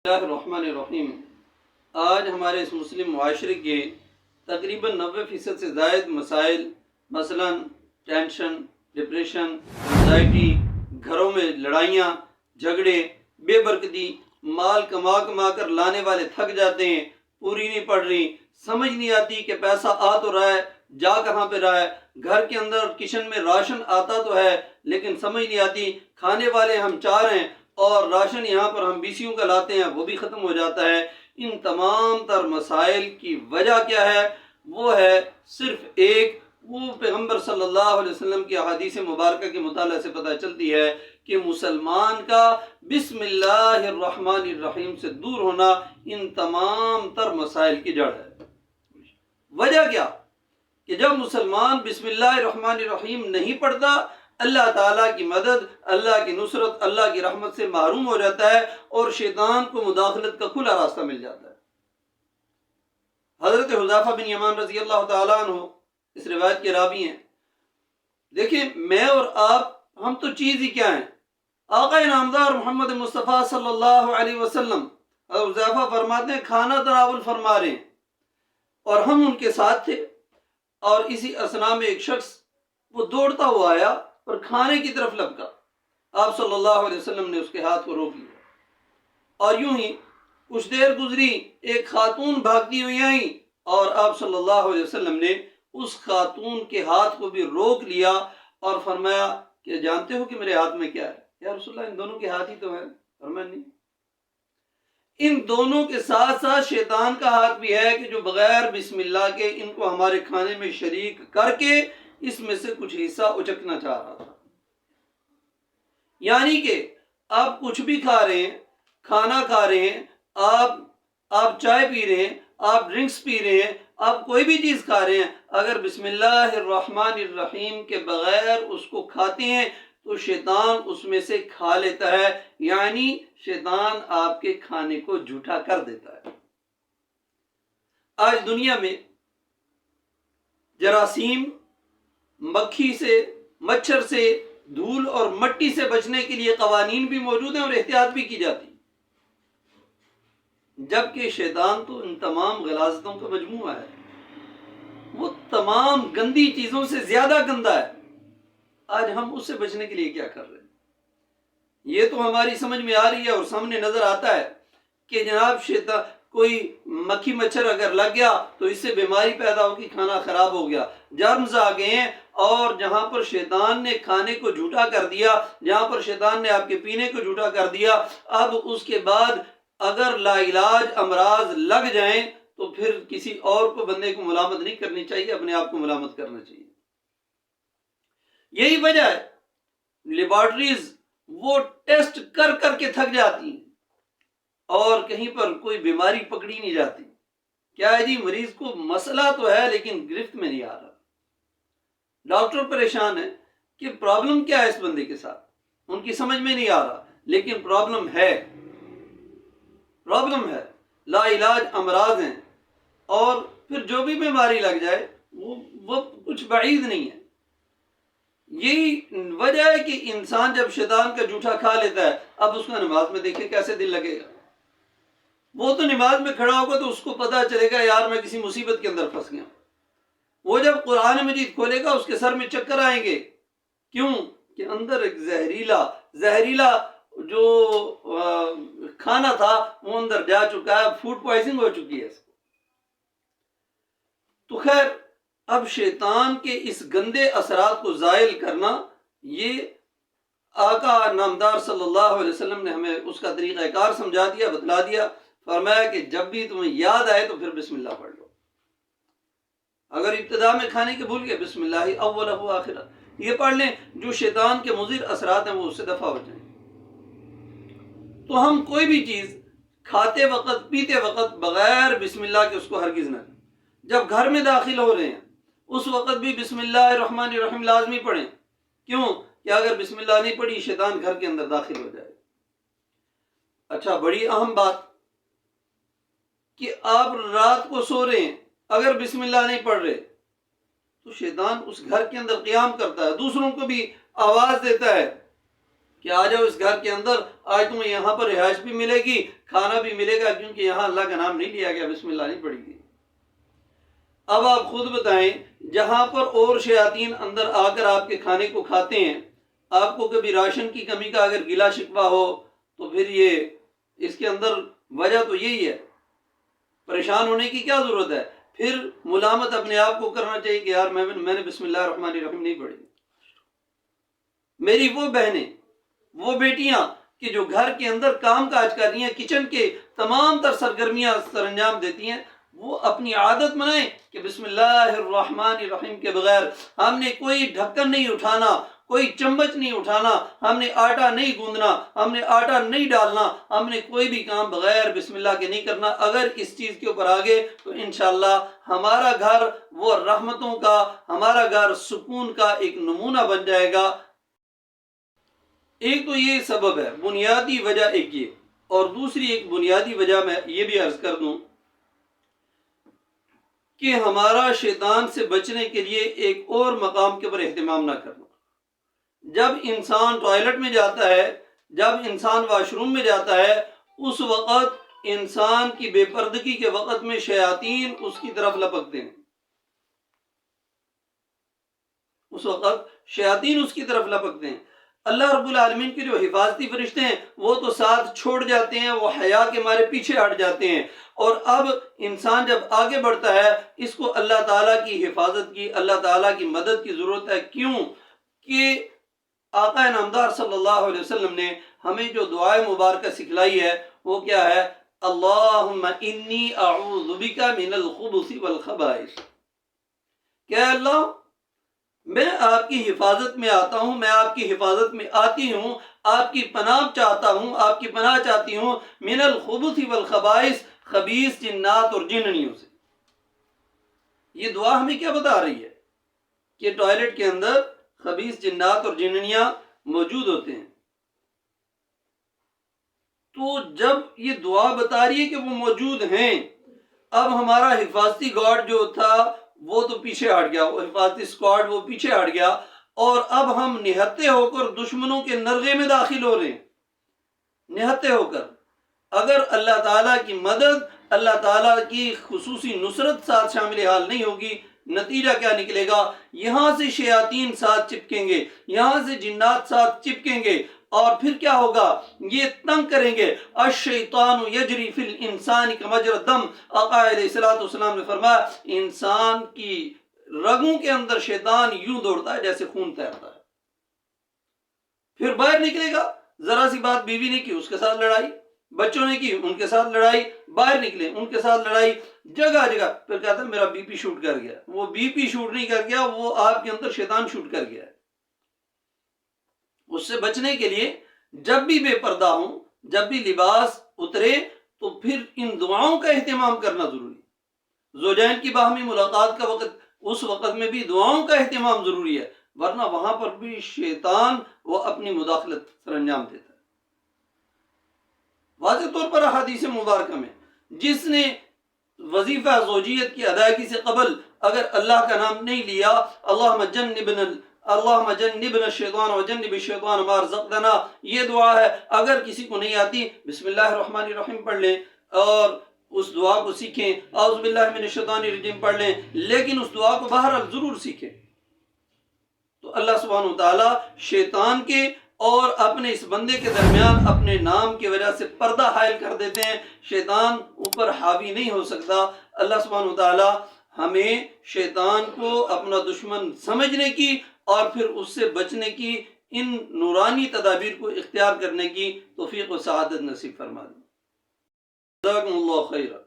اللہ الرحمن الرحیم۔ آج ہمارے اس مسلم معاشرے کے تقریباً 90% سے زائد مسائل، مثلاً ٹینشن، ڈپریشن، انزائٹی، گھروں میں لڑائیاں، جھگڑے، بے برکتی، مال کما کما کر لانے والے تھک جاتے ہیں، پوری نہیں پڑ رہی، سمجھ نہیں آتی کہ پیسہ آ تو رہا ہے، جا کہاں پہ رہا ہے، گھر کے اندر کچن میں راشن آتا تو ہے لیکن سمجھ نہیں آتی، کھانے والے ہم 4 ہیں اور راشن یہاں پر ہم 20 کا لاتے ہیں، وہ بھی ختم ہو جاتا ہے۔ ان تمام تر مسائل کی وجہ کیا ہے؟ وہ ہے صرف ایک، وہ پیغمبر صلی اللہ علیہ وسلم کی احادیث مبارکہ کے مطالعہ سے پتہ چلتی ہے کہ مسلمان کا بسم اللہ الرحمن الرحیم سے دور ہونا ان تمام تر مسائل کی جڑ ہے۔ وجہ کیا؟ کہ جب مسلمان بسم اللہ الرحمن الرحیم نہیں پڑھتا، اللہ تعالیٰ کی مدد، اللہ کی نصرت، اللہ کی رحمت سے محروم ہو جاتا ہے اور شیطان کو مداخلت کا کھلا راستہ مل جاتا ہے۔ حضرت حذیفہ بن یمان رضی اللہ تعالیٰ عنہ اس روایت کے راوی ہیں۔ دیکھیں، میں اور آپ، ہم تو چیز ہی کیا ہیں؟ آقا نامدار محمد مصطفیٰ صلی اللہ علیہ وسلم، حضرت حذیفہ فرماتے ہیں کھانا تناول فرما رہے ہیں اور ہم ان کے ساتھ تھے، اور اسی اثناء میں ایک شخص وہ دوڑتا ہوا آیا اور کھانے کی طرف لپکا۔ آپ صلی اللہ علیہ وسلم نے اس کے ہاتھ کو روک لیا اور یوں ہی کچھ دیر گزری، ایک خاتون بھاگتی ہوئی آئی اور آپ صلی اللہ علیہ وسلم نے اس خاتون کے ہاتھ کو بھی روک لیا اور فرمایا کہ جانتے ہو کہ میرے ہاتھ میں کیا ہے؟ یا رسول اللہ، ان دونوں کے ہاتھ ہی تو ہے۔ فرمایا نہیں، ان دونوں کے ساتھ ساتھ شیطان کا ہاتھ بھی ہے کہ جو بغیر بسم اللہ کے ان کو ہمارے کھانے میں شریک کر کے اس میں سے کچھ حصہ اچکنا چاہ رہا تھا۔ یعنی کہ آپ کچھ بھی کھا رہے ہیں، کھانا کھا رہے ہیں، آپ چائے پی رہے ہیں، آپ ڈرنکس پی رہے ہیں، آپ کوئی بھی چیز کھا رہے ہیں، اگر بسم اللہ الرحمن الرحیم کے بغیر اس کو کھاتے ہیں تو شیطان اس میں سے کھا لیتا ہے، یعنی شیطان آپ کے کھانے کو جھوٹا کر دیتا ہے۔ آج دنیا میں جراثیم، مکھی سے، مچھر سے، دھول اور مٹی سے بچنے کے لیے قوانین بھی موجود ہیں اور احتیاط بھی کی جاتی، جبکہ شیطان تو ان تمام غلاظتوں کا مجموعہ ہے، وہ تمام گندی چیزوں سے زیادہ گندا ہے۔ آج ہم اس سے بچنے کے لیے کیا کر رہے ہیں؟ یہ تو ہماری سمجھ میں آ رہی ہے اور سامنے نظر آتا ہے کہ جناب شیطان، کوئی مکھی مچھر اگر لگ گیا تو اس سے بیماری پیدا ہوگی، کھانا خراب ہو گیا، جرمز آ گئے ہیں، اور جہاں پر شیطان نے کھانے کو جھوٹا کر دیا، جہاں پر شیطان نے آپ کے پینے کو جھوٹا کر دیا، اب اس کے بعد اگر لا علاج امراض لگ جائیں تو پھر کسی اور کو، بندے کو ملامت نہیں کرنی چاہیے، اپنے آپ کو ملامت کرنا چاہیے۔ یہی وجہ ہے لیبارٹریز وہ ٹیسٹ کر کر کے تھک جاتی ہیں اور کہیں پر کوئی بیماری پکڑی نہیں جاتی۔ کیا ہے جی؟ مریض کو مسئلہ تو ہے لیکن گرفت میں نہیں آ رہا۔ ڈاکٹر پریشان ہے کہ پرابلم کیا ہے اس بندے کے ساتھ، ان کی سمجھ میں نہیں آ رہا، لیکن پرابلم ہے، لا علاج امراض ہیں، اور پھر جو بھی بیماری لگ جائے وہ کچھ بعید نہیں ہے۔ یہی وجہ ہے کہ انسان جب شیطان کا جھوٹا کھا لیتا ہے، اب اس کا نماز میں دیکھیں کیسے دل لگے گا۔ وہ تو نماز میں کھڑا ہوگا تو اس کو پتا چلے گا یار میں کسی مصیبت کے اندر پھنس گیا۔ وہ جب قرآن مجید کھولے گا اس کے سر میں چکر آئیں گے، کیوں؟ کہ اندر ایک زہریلا جو کھانا تھا وہ اندر جا چکا ہے، فوڈ پوائزنگ ہو چکی ہے اس کو۔ تو خیر، اب شیطان کے اس گندے اثرات کو زائل کرنا، یہ آقا نامدار صلی اللہ علیہ وسلم نے ہمیں اس کا طریقہ کار سمجھا دیا، بتلا دیا۔ فرمایا کہ جب بھی تمہیں یاد آئے تو پھر بسم اللہ پڑھ لو۔ اگر ابتدا میں کھانے کے بھول گئے، بسم اللہ اولہ و آخرہ، یہ پڑھ لیں، جو شیطان کے مضر اثرات ہیں وہ اس سے دفع ہو جائیں۔ تو ہم کوئی بھی چیز کھاتے وقت، پیتے وقت بغیر بسم اللہ کے اس کو ہرگز نہ لیں۔ جب گھر میں داخل ہو رہے ہیں اس وقت بھی بسم اللہ الرحمن الرحیم لازمی پڑھیں، کیوں؟ کہ اگر بسم اللہ نہیں پڑھی شیطان گھر کے اندر داخل ہو جائے۔ اچھا، بڑی اہم بات کہ آپ رات کو سو رہے ہیں، اگر بسم اللہ نہیں پڑھ رہے تو شیطان اس گھر کے اندر قیام کرتا ہے، دوسروں کو بھی آواز دیتا ہے کہ آ جاؤ اس گھر کے اندر، آج تمہیں یہاں پر رہائش بھی ملے گی، کھانا بھی ملے گا، کیونکہ یہاں اللہ کا نام نہیں لیا گیا، بسم اللہ نہیں پڑی گئی۔ اب آپ خود بتائیں، جہاں پر اور شیاطین اندر آ کر آپ کے کھانے کو کھاتے ہیں، آپ کو کبھی راشن کی کمی کا اگر گلا شکوہ ہو تو پھر یہ اس کے اندر وجہ تو یہی ہے، پریشان ہونے کی کیا ضرورت ہے؟ پھر ملامت اپنے آپ کو کرنا چاہیے کہ یار میں نے بسم اللہ الرحمن الرحیم نہیں پڑھی۔ میری وہ بہنیں، وہ بیٹیاں کہ جو گھر کے اندر کام کاج کر رہی ہیں، کچن کے تمام تر سرگرمیاں سر انجام دیتی ہیں، وہ اپنی عادت بنائیں کہ بسم اللہ الرحمن الرحیم کے بغیر ہم نے کوئی ڈھکن نہیں اٹھانا، کوئی چمچ نہیں اٹھانا، ہم نے آٹا نہیں گوندنا، ہم نے آٹا نہیں ڈالنا، ہم نے کوئی بھی کام بغیر بسم اللہ کے نہیں کرنا۔ اگر اس چیز کے اوپر آگے تو انشاءاللہ ہمارا گھر وہ رحمتوں کا، ہمارا گھر سکون کا ایک نمونہ بن جائے گا۔ ایک تو یہ سبب ہے، بنیادی وجہ ایک یہ، اور دوسری ایک بنیادی وجہ میں یہ بھی عرض کر دوں کہ ہمارا شیطان سے بچنے کے لیے ایک اور مقام کے اوپر اہتمام نہ کرنا۔ جب انسان ٹوائلٹ میں جاتا ہے، جب انسان واش روم میں جاتا ہے، اس وقت انسان کی بے پردگی کے وقت میں شیاطین اس کی طرف لپکتے ہیں، اس وقت شیاطین اس کی طرف لپکتے ہیں۔ اللہ رب العالمین کے جو حفاظتی فرشتے ہیں وہ تو ساتھ چھوڑ جاتے ہیں، وہ حیا کے مارے پیچھے ہٹ جاتے ہیں، اور اب انسان جب آگے بڑھتا ہے اس کو اللہ تعالیٰ کی حفاظت کی، اللہ تعالیٰ کی مدد کی ضرورت ہے۔ کیوں کہ آقا نامدار صلی اللہ علیہ وسلم نے ہمیں جو دعائے مبارکہ سکھلائی ہے وہ کیا ہے؟ اللہم انی اعوذ بک من الخبث والخبائث، کہ اللہ میں آپ کی حفاظت میں آتا ہوں، میں آپ کی حفاظت میں آتی ہوں، آپ کی پناہ چاہتا ہوں، آپ کی پناہ چاہتی ہوں، من الخبث والخبائث، خبیث جنات اور جننیوں سے۔ یہ دعا ہمیں کیا بتا رہی ہے؟ کہ ٹوائلٹ کے اندر خبیث جنات اور جننیاں موجود ہوتے ہیں۔ تو جب یہ دعا بتا رہی ہے کہ وہ موجود ہیں، اب ہمارا حفاظتی گارڈ جو تھا وہ تو پیچھے ہٹ گیا، وہ حفاظتی اسکواڈ وہ پیچھے ہٹ گیا، اور اب ہم نہتے ہو کر دشمنوں کے نرغے میں داخل ہو رہے ہیں، نہتے ہو کر۔ اگر اللہ تعالیٰ کی مدد، اللہ تعالیٰ کی خصوصی نصرت ساتھ شامل حال نہیں ہوگی، نتیجہ کیا نکلے گا؟ یہاں سے شیاطین ساتھ چپکیں گے، یہاں سے جنات ساتھ چپکیں گے، اور پھر کیا ہوگا؟ یہ تنگ کریں گے۔ الشیطان یجری فی الانسان کمجری الدم، آقا علیہ السلام نے فرمایا انسان کی رگوں کے اندر شیطان یوں دوڑتا ہے جیسے خون تیرتا ہے۔ پھر باہر نکلے گا، ذرا سی بات بیوی نے کی اس کے ساتھ لڑائی، بچوں نے کی ان کے ساتھ لڑائی، باہر نکلے ان کے ساتھ لڑائی، جگہ جگہ۔ پھر کہتا ہے میرا بی پی شوٹ کر گیا۔ وہ بی پی شوٹ نہیں کر گیا، وہ آپ کے اندر شیطان شوٹ کر گیا ہے۔ اس سے بچنے کے لیے جب بھی بے پردہ ہوں، جب بھی لباس اترے تو پھر ان دعاؤں کا اہتمام کرنا ضروری ہے۔ زوجین کی باہمی ملاقات کا وقت، اس وقت میں بھی دعاؤں کا اہتمام ضروری ہے، ورنہ وہاں پر بھی شیطان وہ اپنی مداخلت سر انجام دیتا ہے۔ واضح طور پر احادیث مبارکہ میں جس نے وظیفہ زوجیت کی ادائیگی سے قبل اگر اللہ کا نام نہیں لیا، اللہم جنبنا الشیطان وجنب الشیطان ما رزقتنا، یہ دعا ہے۔ اگر کسی کو نہیں آتی بسم اللہ الرحمن الرحیم پڑھ لیں اور اس دعا کو سیکھیں، اعوذ باللہ من الشیطان الرجیم پڑھ لیں، لیکن اس دعا کو بہرحال ضرور سیکھیں۔ تو اللہ سبحانہ وتعالی شیطان کے اور اپنے اس بندے کے درمیان اپنے نام کی وجہ سے پردہ حائل کر دیتے ہیں، شیطان اوپر حاوی نہیں ہو سکتا۔ اللہ سبحانہ وتعالی ہمیں شیطان کو اپنا دشمن سمجھنے کی اور پھر اس سے بچنے کی، ان نورانی تدابیر کو اختیار کرنے کی توفیق و سعادت نصیب فرما دے۔ جزاکم اللہ خیرا۔